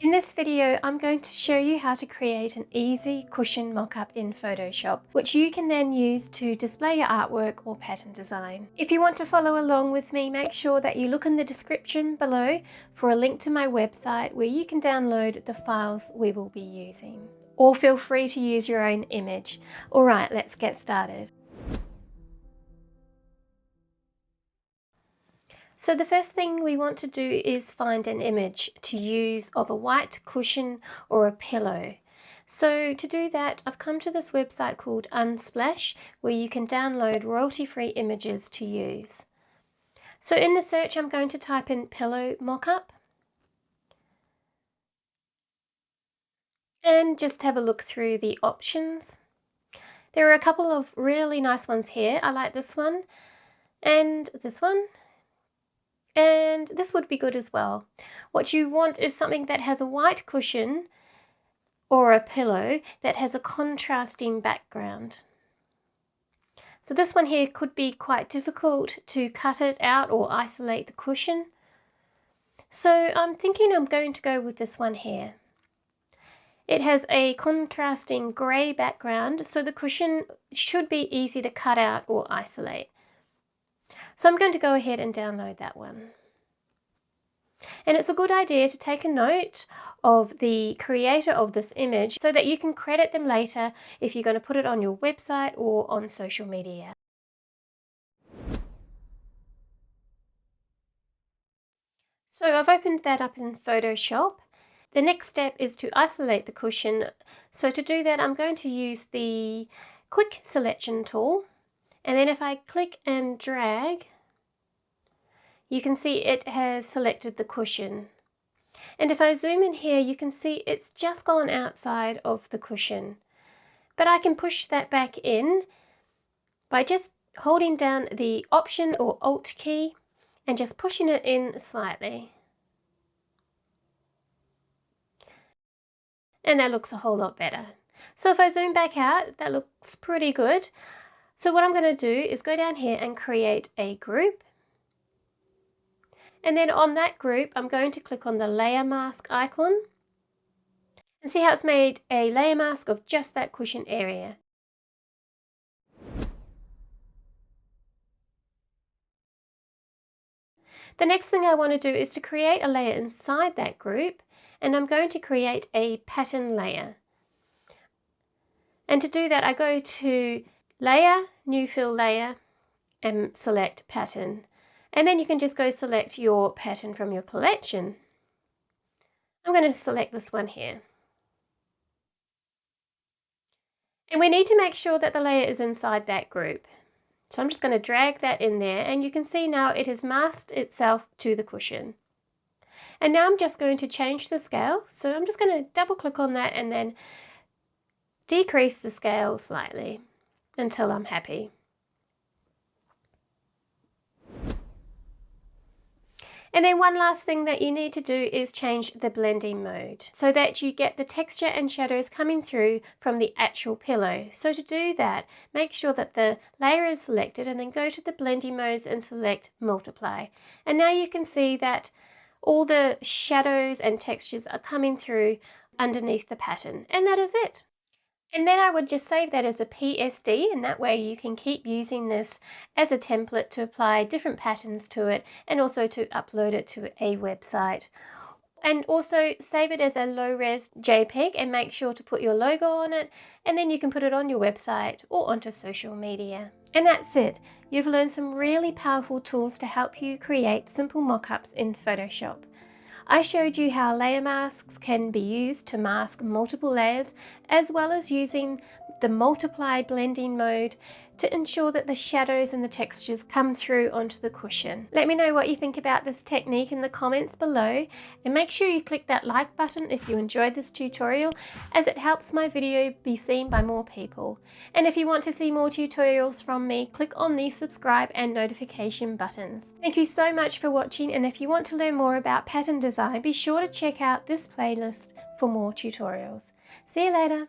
In this video, I'm going to show you how to create an easy cushion mock-up in Photoshop, which you can then use to display your artwork or pattern design. If you want to follow along with me, make sure that you look in the description below for a link to my website where you can download the files we will be using. Or feel free to use your own image. Alright, let's get started. So the first thing we want to do is find an image to use of a white cushion or a pillow. So to do that, I've come to this website called Unsplash, where you can download royalty-free images to use. So in the search, I'm going to type in Pillow Mockup. And just have a look through the options. There are a couple of really nice ones here. I like this one and this one. And this would be good as well. What you want is something that has a white cushion or a pillow that has a contrasting background. So this one here could be quite difficult to cut it out or isolate the cushion. So I'm thinking I'm going to go with this one here. It has a contrasting grey background, so the cushion should be easy to cut out or isolate. So I'm going to go ahead and download that one. And it's a good idea to take a note of the creator of this image so that you can credit them later if you're going to put it on your website or on social media. So I've opened that up in Photoshop. The next step is to isolate the cushion. So to do that, I'm going to use the quick selection tool. And then if I click and drag, you can see it has selected the cushion. And if I zoom in here, you can see it's just gone outside of the cushion. But I can push that back in by just holding down the Option or Alt key and just pushing it in slightly. And that looks a whole lot better. So if I zoom back out, that looks pretty good. So what I'm going to do is go down here and create a group. And then on that group, I'm going to click on the layer mask icon. And see how it's made a layer mask of just that cushion area. The next thing I want to do is to create a layer inside that group. And I'm going to create a pattern layer. And to do that, I go to Layer, New Fill Layer, and select Pattern. And then you can just go select your pattern from your collection. I'm going to select this one here. And we need to make sure that the layer is inside that group. So I'm just going to drag that in there, and you can see now it has masked itself to the cushion. And now I'm just going to change the scale. So I'm just going to double click on that and then decrease the scale slightly until I'm happy. And then one last thing that you need to do is change the blending mode so that you get the texture and shadows coming through from the actual pillow. So to do that, make sure that the layer is selected and then go to the blending modes and select multiply. And now you can see that all the shadows and textures are coming through underneath the pattern. And that is it. And then I would just save that as a PSD, and that way you can keep using this as a template to apply different patterns to it and also to upload it to a website. And also save it as a low-res JPEG and make sure to put your logo on it, and then you can put it on your website or onto social media. And that's it. You've learned some really powerful tools to help you create simple mock-ups in Photoshop. I showed you how layer masks can be used to mask multiple layers, as well as using the multiply blending mode to ensure that the shadows and the textures come through onto the cushion. Let me know what you think about this technique in the comments below, and make sure you click that like button if you enjoyed this tutorial, as it helps my video be seen by more people. And if you want to see more tutorials from me, click on the subscribe and notification buttons. Thank you so much for watching, and if you want to learn more about pattern design, be sure to check out this playlist for more tutorials. See you later.